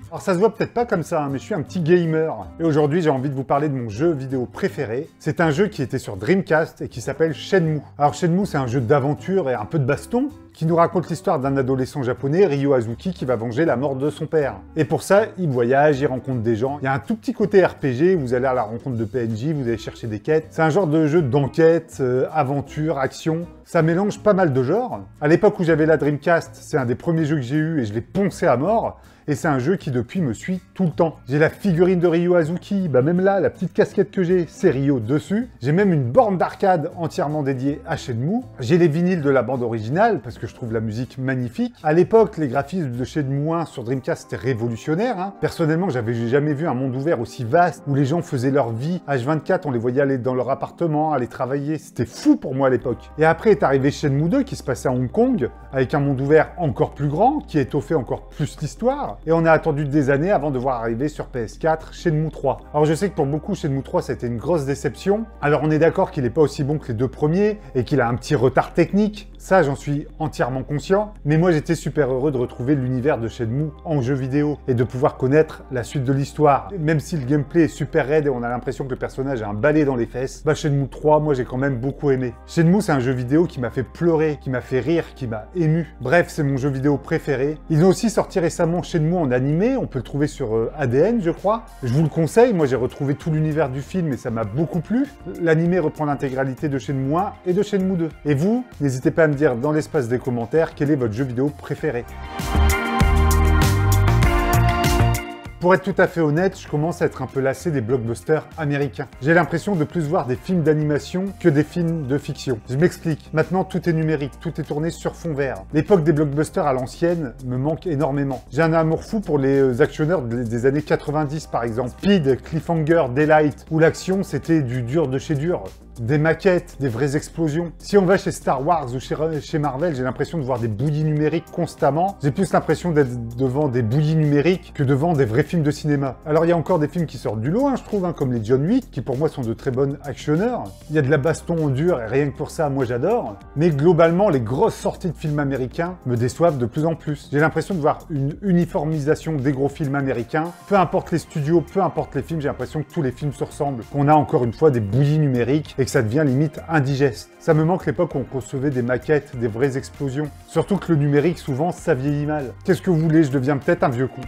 Alors ça se voit peut-être pas comme ça, mais je suis un petit gamer. Et aujourd'hui, j'ai envie de vous parler de mon jeu vidéo préféré. C'est un jeu qui était sur Dreamcast et qui s'appelle Shenmue. Alors Shenmue, c'est un jeu d'aventure et un peu de baston qui nous raconte l'histoire d'un adolescent japonais, Ryo Hazuki, qui va venger la mort de son père. Et pour ça, il voyage, il rencontre des gens. Il y a un tout petit côté RPG, vous allez à la rencontre de PNJ, vous allez chercher des quêtes. C'est un genre de jeu d'enquête, aventure, action. Ça mélange pas mal de genres. À l'époque où j'avais la Dreamcast, c'est un des premiers jeux que j'ai eu et je l'ai poncé à mort. Et c'est un jeu qui depuis me suit tout le temps. J'ai la figurine de Ryo Hazuki, même là, la petite casquette que j'ai, c'est Ryo dessus. J'ai même une borne d'arcade entièrement dédiée à Shenmue. J'ai les vinyles de la bande originale, parce que je trouve la musique magnifique. À l'époque, les graphismes de Shenmue 1 sur Dreamcast, c'était révolutionnaire. Personnellement, j'avais jamais vu un monde ouvert aussi vaste, où les gens faisaient leur vie. H24, on les voyait aller dans leur appartement, aller travailler. C'était fou pour moi à l'époque. Et après est arrivé Shenmue 2, qui se passait à Hong Kong, avec un monde ouvert encore plus grand, qui étoffait encore plus l'histoire. Et on a attendu des années avant de voir arriver sur PS4 Shenmue 3. Alors je sais que pour beaucoup, Shenmue 3, ça a été une grosse déception. Alors on est d'accord qu'il n'est pas aussi bon que les deux premiers et qu'il a un petit retard technique. Ça, j'en suis entièrement conscient, mais moi j'étais super heureux de retrouver l'univers de Shenmue en jeu vidéo et de pouvoir connaître la suite de l'histoire. Même si le gameplay est super raide et on a l'impression que le personnage a un balai dans les fesses, bah Shenmue 3, moi j'ai quand même beaucoup aimé. Shenmue, c'est un jeu vidéo qui m'a fait pleurer, qui m'a fait rire, qui m'a ému. Bref, c'est mon jeu vidéo préféré. Ils ont aussi sorti récemment Shenmue en animé, on peut le trouver sur ADN, je crois. Je vous le conseille, moi j'ai retrouvé tout l'univers du film et ça m'a beaucoup plu. L'animé reprend l'intégralité de Shenmue 1 et de Shenmue 2. Et vous, n'hésitez pas à me dire dans l'espace des commentaires quel est votre jeu vidéo préféré. Pour être tout à fait honnête, je commence à être un peu lassé des blockbusters américains. J'ai l'impression de plus voir des films d'animation que des films de fiction. Je m'explique. Maintenant, tout est numérique, tout est tourné sur fond vert. L'époque des blockbusters à l'ancienne me manque énormément. J'ai un amour fou pour les actionneurs des années 90, par exemple. Speed, Cliffhanger, Daylight, où l'action, c'était du dur de chez dur. Des maquettes, des vraies explosions. Si on va chez Star Wars ou chez Marvel, j'ai l'impression de voir des bouillies numériques constamment. J'ai plus l'impression d'être devant des bouillies numériques que devant des vrais films de cinéma. Alors il y a encore des films qui sortent du lot, je trouve, comme les John Wick, qui pour moi sont de très bons actionneurs. Il y a de la baston en dur et rien que pour ça, moi j'adore. Mais globalement, les grosses sorties de films américains me déçoivent de plus en plus. J'ai l'impression de voir une uniformisation des gros films américains. Peu importe les studios, peu importe les films, j'ai l'impression que tous les films se ressemblent. Qu'on a encore une fois des bouillies numériques et que ça devient limite indigeste. Ça me manque l'époque où on concevait des maquettes, des vraies explosions. Surtout que le numérique, souvent, ça vieillit mal. Qu'est-ce que vous voulez, je deviens peut-être un vieux con.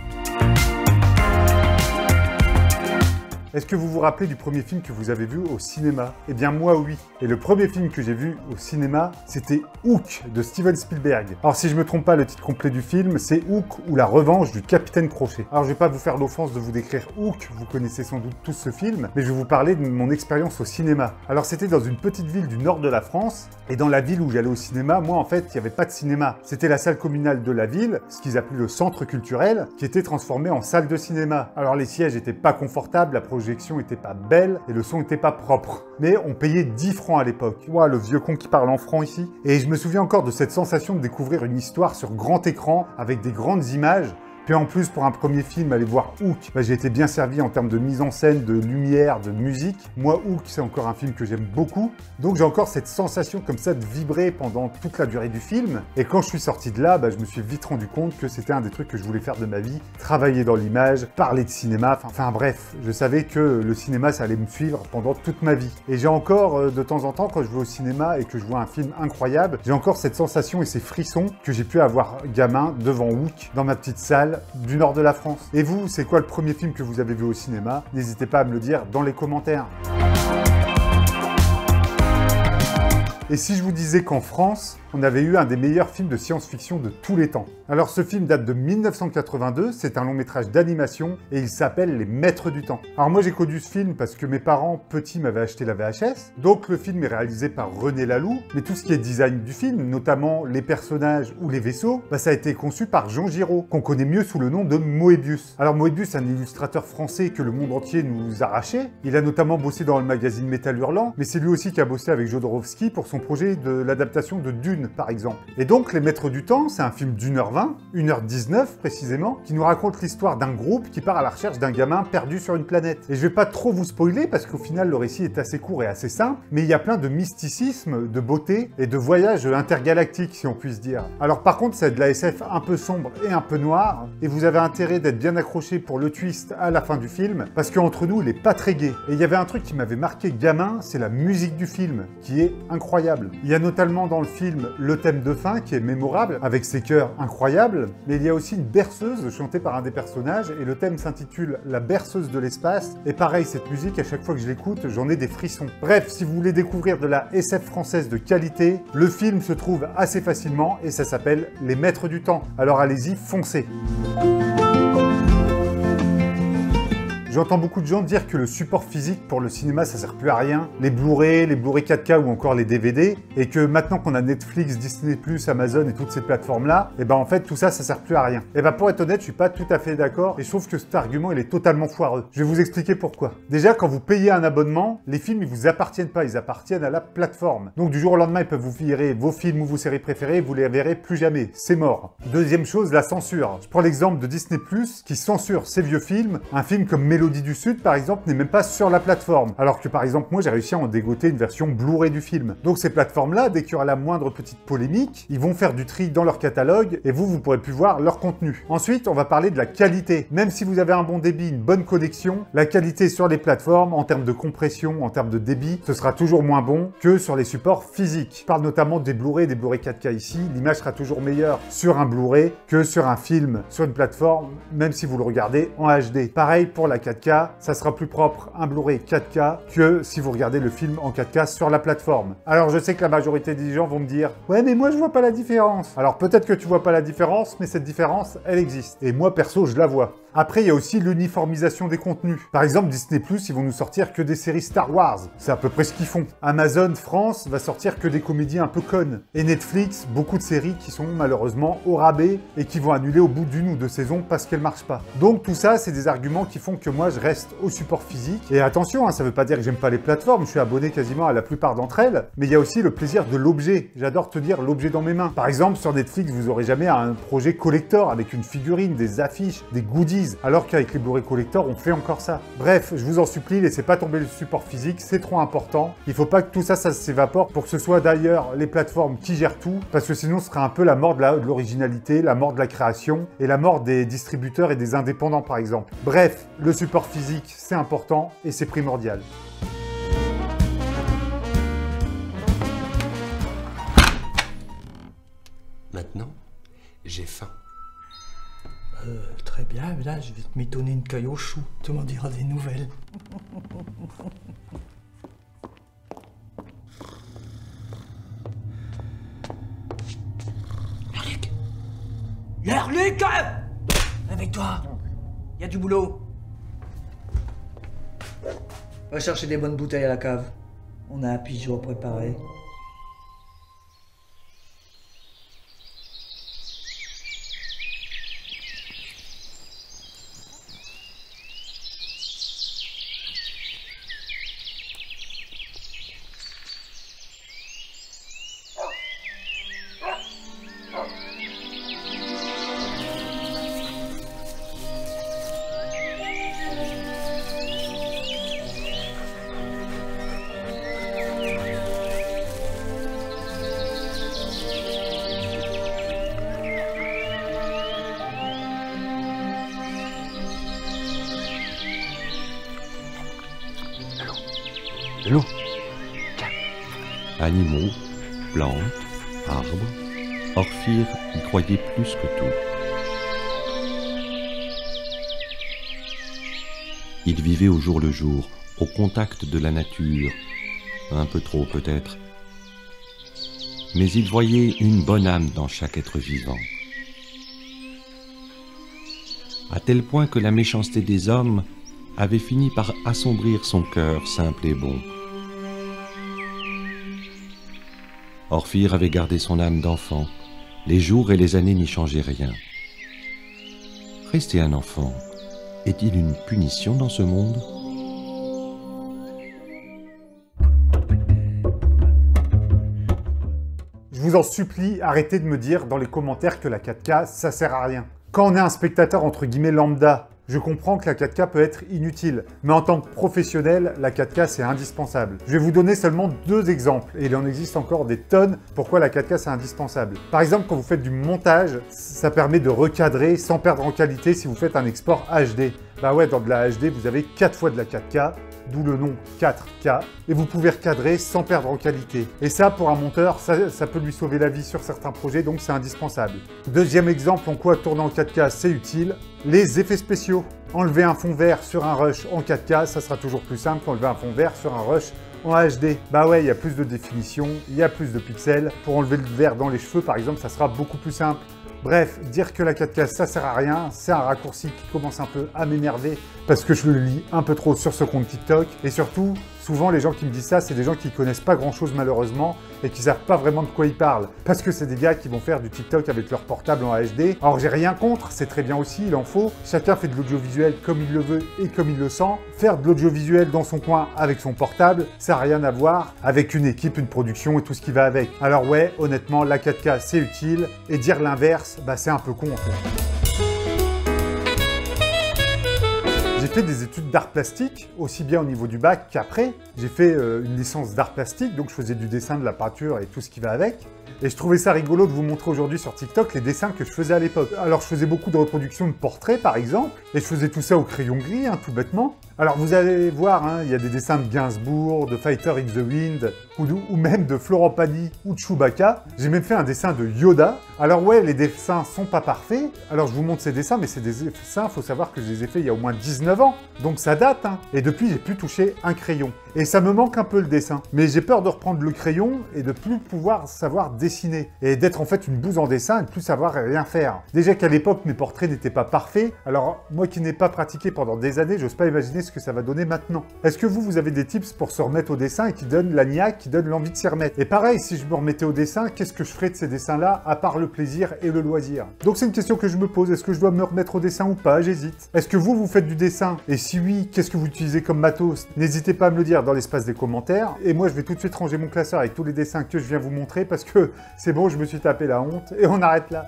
Est-ce que vous vous rappelez du premier film que vous avez vu au cinéma? Eh bien moi oui. Et le premier film que j'ai vu au cinéma, c'était Hook de Steven Spielberg. Alors si je me trompe pas, le titre complet du film, c'est Hook ou la revanche du Capitaine Crochet. Alors je vais pas vous faire l'offense de vous décrire Hook, vous connaissez sans doute tous ce film, mais je vais vous parler de mon expérience au cinéma. Alors c'était dans une petite ville du nord de la France, et dans la ville où j'allais au cinéma, moi en fait, il n'y avait pas de cinéma. C'était la salle communale de la ville, ce qu'ils appelaient le centre culturel, qui était transformé en salle de cinéma. Alors les sièges étaient pas confortables, la projection était pas belle et le son était pas propre. Mais on payait 10 francs à l'époque. Ouah, le vieux con qui parle en francs ici. Et je me souviens encore de cette sensation de découvrir une histoire sur grand écran avec des grandes images. Puis en plus, pour un premier film, aller voir Hook, j'ai été bien servi en termes de mise en scène, de lumière, de musique. Moi, Hook, c'est encore un film que j'aime beaucoup. Donc j'ai encore cette sensation comme ça de vibrer pendant toute la durée du film. Et quand je suis sorti de là, je me suis vite rendu compte que c'était un des trucs que je voulais faire de ma vie. Travailler dans l'image, parler de cinéma, enfin bref. Je savais que le cinéma, ça allait me suivre pendant toute ma vie. Et j'ai encore, de temps en temps, quand je vais au cinéma et que je vois un film incroyable, j'ai encore cette sensation et ces frissons que j'ai pu avoir gamin devant Hook, dans ma petite salle, du nord de la France. Et vous, c'est quoi le premier film que vous avez vu au cinéma? N'hésitez pas à me le dire dans les commentaires. Et si je vous disais qu'en France, on avait eu un des meilleurs films de science-fiction de tous les temps? Alors ce film date de 1982, c'est un long métrage d'animation et il s'appelle Les Maîtres du Temps. Alors moi j'ai connu ce film parce que mes parents petits m'avaient acheté la VHS, donc le film est réalisé par René Laloux, mais tout ce qui est design du film, notamment les personnages ou les vaisseaux, ça a été conçu par Jean Giraud, qu'on connaît mieux sous le nom de Moebius. Alors Moebius, c'est un illustrateur français que le monde entier nous arrachait. Il a notamment bossé dans le magazine Métal Hurlant, mais c'est lui aussi qui a bossé avec Jodorowsky pour son projet de l'adaptation de Dune, par exemple. Et donc, Les Maîtres du Temps, c'est un film d'1h20, 1h19 précisément, qui nous raconte l'histoire d'un groupe qui part à la recherche d'un gamin perdu sur une planète. Et je vais pas trop vous spoiler, parce qu'au final, le récit est assez court et assez simple, mais il y a plein de mysticisme, de beauté et de voyages intergalactiques, si on puisse dire. Alors par contre, c'est de la SF un peu sombre et un peu noire, et vous avez intérêt d'être bien accroché pour le twist à la fin du film, parce qu'entre nous, il est pas très gai. Et il y avait un truc qui m'avait marqué gamin, c'est la musique du film, qui est incroyable. Il y a notamment dans le film le thème de fin qui est mémorable, avec ses chœurs incroyables, mais il y a aussi une berceuse chantée par un des personnages, et le thème s'intitule La berceuse de l'espace, et pareil, cette musique, à chaque fois que je l'écoute, j'en ai des frissons. Bref, si vous voulez découvrir de la SF française de qualité, le film se trouve assez facilement, et ça s'appelle Les Maîtres du Temps. Alors allez-y, foncez! J'entends beaucoup de gens dire que le support physique pour le cinéma, ça sert plus à rien. Les Blu-ray 4K ou encore les DVD. Et que maintenant qu'on a Netflix, Disney+, Amazon et toutes ces plateformes-là, et en fait, tout ça, ça sert plus à rien. Et pour être honnête, je suis pas tout à fait d'accord. Et je trouve que cet argument, il est totalement foireux. Je vais vous expliquer pourquoi. Déjà, quand vous payez un abonnement, les films, ils vous appartiennent pas. Ils appartiennent à la plateforme. Donc, du jour au lendemain, ils peuvent vous virer vos films ou vos séries préférées. Vous les verrez plus jamais. C'est mort. Deuxième chose, la censure. Je prends l'exemple de Disney+, qui censure ces vieux films. Un film comme Mélodie Mélodie du Sud, par exemple, n'est même pas sur la plateforme. Alors que, par exemple, moi, j'ai réussi à en dégoter une version Blu-ray du film. Donc ces plateformes-là, dès qu'il y aura la moindre petite polémique, ils vont faire du tri dans leur catalogue et vous pourrez plus voir leur contenu. Ensuite, on va parler de la qualité. Même si vous avez un bon débit, une bonne connexion, la qualité sur les plateformes, en termes de compression, en termes de débit, ce sera toujours moins bon que sur les supports physiques. Je parle notamment des Blu-ray 4K ici. L'image sera toujours meilleure sur un Blu-ray que sur un film, sur une plateforme, même si vous le regardez en HD. Pareil pour la 4K, ça sera plus propre un Blu-ray 4K que si vous regardez le film en 4K sur la plateforme. Alors je sais que la majorité des gens vont me dire « Ouais, mais moi je vois pas la différence ». Alors peut-être que tu vois pas la différence, mais cette différence, elle existe. Et moi perso, je la vois. Après, il y a aussi l'uniformisation des contenus. Par exemple, Disney+, ils vont nous sortir que des séries Star Wars. C'est à peu près ce qu'ils font. Amazon France va sortir que des comédies un peu connes. Et Netflix, beaucoup de séries qui sont malheureusement au rabais et qui vont annuler au bout d'une ou deux saisons parce qu'elles marchent pas. Donc tout ça, c'est des arguments qui font que moi, je reste au support physique. Et attention, ça veut pas dire que j'aime pas les plateformes. Je suis abonné quasiment à la plupart d'entre elles. Mais il y a aussi le plaisir de l'objet. J'adore tenir l'objet dans mes mains. Par exemple, sur Netflix, vous aurez jamais un projet collector avec une figurine, des affiches, des goodies. Alors qu'avec les Blu-ray collector, on fait encore ça. Bref, je vous en supplie, laissez pas tomber le support physique, c'est trop important. Il faut pas que tout ça, ça s'évapore pour que ce soit d'ailleurs les plateformes qui gèrent tout, parce que sinon ce sera un peu la mort de l'originalité, la mort de la création, et la mort des distributeurs et des indépendants par exemple. Bref, le support physique, c'est important et c'est primordial. Maintenant, j'ai faim. Très bien, mais là je vais te m'étonner une caille au chou, tu m'en diras des nouvelles. Luc! Luc! Avec toi, il y a du boulot. Va chercher des bonnes bouteilles à la cave. On a un pigeon à préparer. De l'eau. Animaux, plantes, arbres, Orphire y croyait plus que tout. Il vivait au jour le jour, au contact de la nature, un peu trop peut-être. Mais il voyait une bonne âme dans chaque être vivant. À tel point que la méchanceté des hommes avait fini par assombrir son cœur simple et bon. Orphire avait gardé son âme d'enfant. Les jours et les années n'y changeaient rien. Rester un enfant, est-il une punition dans ce monde ? Je vous en supplie, arrêtez de me dire dans les commentaires que la 4K, ça sert à rien. Quand on est un spectateur entre guillemets lambda, je comprends que la 4K peut être inutile, mais en tant que professionnel, la 4K c'est indispensable. Je vais vous donner seulement 2 exemples, et il en existe encore des tonnes pourquoi la 4K c'est indispensable. Par exemple, quand vous faites du montage, ça permet de recadrer sans perdre en qualité si vous faites un export HD. Bah ouais, dans de la HD, vous avez 4 fois de la 4K, d'où le nom 4K, et vous pouvez recadrer sans perdre en qualité. Et ça, pour un monteur, ça peut lui sauver la vie sur certains projets, donc c'est indispensable. Deuxième exemple en quoi tourner en 4K c'est utile, les effets spéciaux. Enlever un fond vert sur un rush en 4K, ça sera toujours plus simple qu'enlever un fond vert sur un rush en HD. Bah ouais, il y a plus de définition, il y a plus de pixels. Pour enlever le vert dans les cheveux, par exemple, ça sera beaucoup plus simple. Bref, dire que la 4K ça sert à rien, c'est un raccourci qui commence un peu à m'énerver parce que je le lis un peu trop sur ce compte TikTok. Et surtout, souvent les gens qui me disent ça, c'est des gens qui connaissent pas grand chose malheureusement et qui savent pas vraiment de quoi ils parlent. Parce que c'est des gars qui vont faire du TikTok avec leur portable en HD. Alors j'ai rien contre, c'est très bien aussi, il en faut. Chacun fait de l'audiovisuel comme il le veut et comme il le sent. Faire de l'audiovisuel dans son coin avec son portable, ça n'a rien à voir avec une équipe, une production et tout ce qui va avec. Alors ouais, honnêtement, la 4K c'est utile et dire l'inverse, bah c'est un peu con en fait. J'ai fait des études d'art plastique, aussi bien au niveau du bac qu'après. J'ai fait une licence d'art plastique, donc je faisais du dessin, de la peinture et tout ce qui va avec. Et je trouvais ça rigolo de vous montrer aujourd'hui sur TikTok les dessins que je faisais à l'époque. Alors je faisais beaucoup de reproductions de portraits par exemple, et je faisais tout ça au crayon gris, tout bêtement. Alors vous allez voir, il y a des dessins de Gainsbourg, de Fighter in the Wind, ou même de Florent Pagny ou de Chewbacca. J'ai même fait un dessin de Yoda. Alors ouais, les dessins sont pas parfaits. Alors je vous montre ces dessins, mais c'est des dessins, faut savoir que je les ai faits il y a au moins 19 ans. Donc ça date, Et depuis, j'ai plus touché un crayon. Et ça me manque un peu le dessin. Mais j'ai peur de reprendre le crayon et de plus pouvoir savoir dessiner. Et d'être en fait une bouse en dessin et de plus savoir rien faire. Déjà qu'à l'époque, mes portraits n'étaient pas parfaits. Alors moi qui n'ai pas pratiqué pendant des années, j'ose pas imaginer ce que ça va donner maintenant. Est-ce que vous avez des tips pour se remettre au dessin et qui donnent la niaque, qui donnent l'envie de s'y remettre? Et pareil, si je me remettais au dessin, qu'est-ce que je ferais de ces dessins-là, à part le plaisir et le loisir? Donc c'est une question que je me pose. Est-ce que je dois me remettre au dessin ou pas? J'hésite. Est-ce que vous faites du dessin? Et si oui, qu'est-ce que vous utilisez comme matos? N'hésitez pas à me le dire dans l'espace des commentaires. Et moi, je vais tout de suite ranger mon classeur avec tous les dessins que je viens vous montrer parce que c'est bon, je me suis tapé la honte et on arrête là.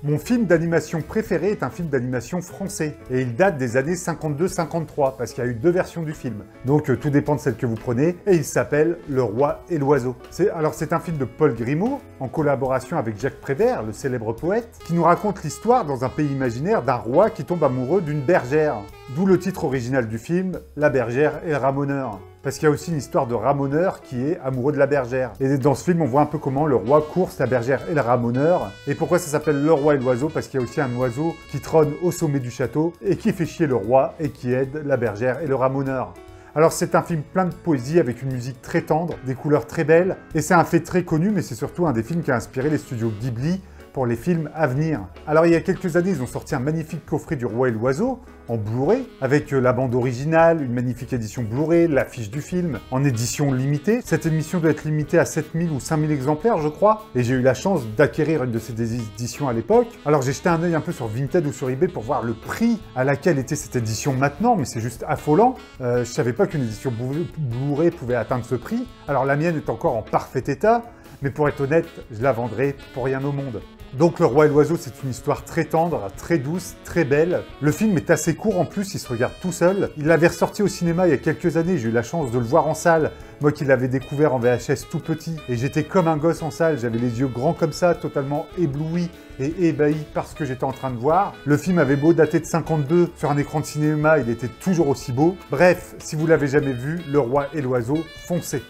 Mon film d'animation préféré est un film d'animation français et il date des années 52-53 parce qu'il y a eu 2 versions du film. Donc tout dépend de celle que vous prenez et il s'appelle Le Roi et l'Oiseau. Alors c'est un film de Paul Grimaud en collaboration avec Jacques Prévert, le célèbre poète, qui nous raconte l'histoire dans un pays imaginaire d'un roi qui tombe amoureux d'une bergère. D'où le titre original du film, La bergère et le ramoneur. Parce qu'il y a aussi une histoire de ramoneur qui est amoureux de la bergère. Et dans ce film, on voit un peu comment le roi course la bergère et le ramoneur. Et pourquoi ça s'appelle Le Roi et l'Oiseau? Parce qu'il y a aussi un oiseau qui trône au sommet du château et qui fait chier le roi et qui aide la bergère et le ramoneur. Alors c'est un film plein de poésie avec une musique très tendre, des couleurs très belles. Et c'est un fait très connu, mais c'est surtout un des films qui a inspiré les studios Ghibli pour les films à venir. Alors il y a quelques années, ils ont sorti un magnifique coffret du Roi et l'Oiseau en Blu-ray, avec la bande originale, une magnifique édition Blu-ray, l'affiche du film, en édition limitée. Cette émission doit être limitée à 7000 ou 5000 exemplaires, je crois, et j'ai eu la chance d'acquérir une de ces éditions à l'époque. Alors j'ai jeté un œil un peu sur Vinted ou sur eBay pour voir le prix à laquelle était cette édition maintenant, mais c'est juste affolant. Je savais pas qu'une édition Blu-ray pouvait atteindre ce prix. Alors la mienne est encore en parfait état, mais pour être honnête, je la vendrai pour rien au monde. Donc Le Roi et l'Oiseau, c'est une histoire très tendre, très douce, très belle. Le film est assez court en plus, il se regarde tout seul. Il l'avait ressorti au cinéma il y a quelques années, j'ai eu la chance de le voir en salle. Moi qui l'avais découvert en VHS tout petit, et j'étais comme un gosse en salle, j'avais les yeux grands comme ça, totalement ébloui et ébahi par ce que j'étais en train de voir. Le film avait beau dater de 52, sur un écran de cinéma, il était toujours aussi beau. Bref, si vous l'avez jamais vu, Le Roi et l'Oiseau, foncez.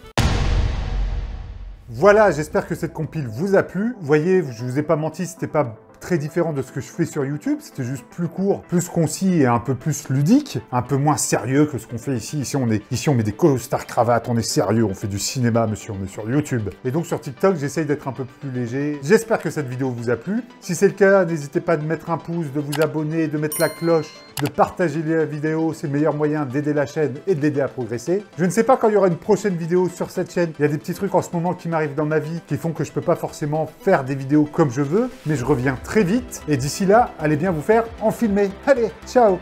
Voilà, j'espère que cette compile vous a plu. Vous voyez, je vous ai pas menti, c'était pas très différent de ce que je fais sur YouTube, c'était juste plus court, plus concis et un peu plus ludique, un peu moins sérieux que ce qu'on fait ici. Ici on met des costards cravates, on est sérieux, on fait du cinéma, monsieur, on est sur YouTube. Et donc sur TikTok, j'essaye d'être un peu plus léger. J'espère que cette vidéo vous a plu. Si c'est le cas, n'hésitez pas de mettre un pouce, de vous abonner, de mettre la cloche, de partager la vidéo, c'est le meilleur moyen d'aider la chaîne et de l'aider à progresser. Je ne sais pas quand il y aura une prochaine vidéo sur cette chaîne. Il y a des petits trucs en ce moment qui m'arrivent dans ma vie qui font que je peux pas forcément faire des vidéos comme je veux, mais je reviens très vite. Et d'ici là, allez bien vous faire en filmer. Allez, ciao!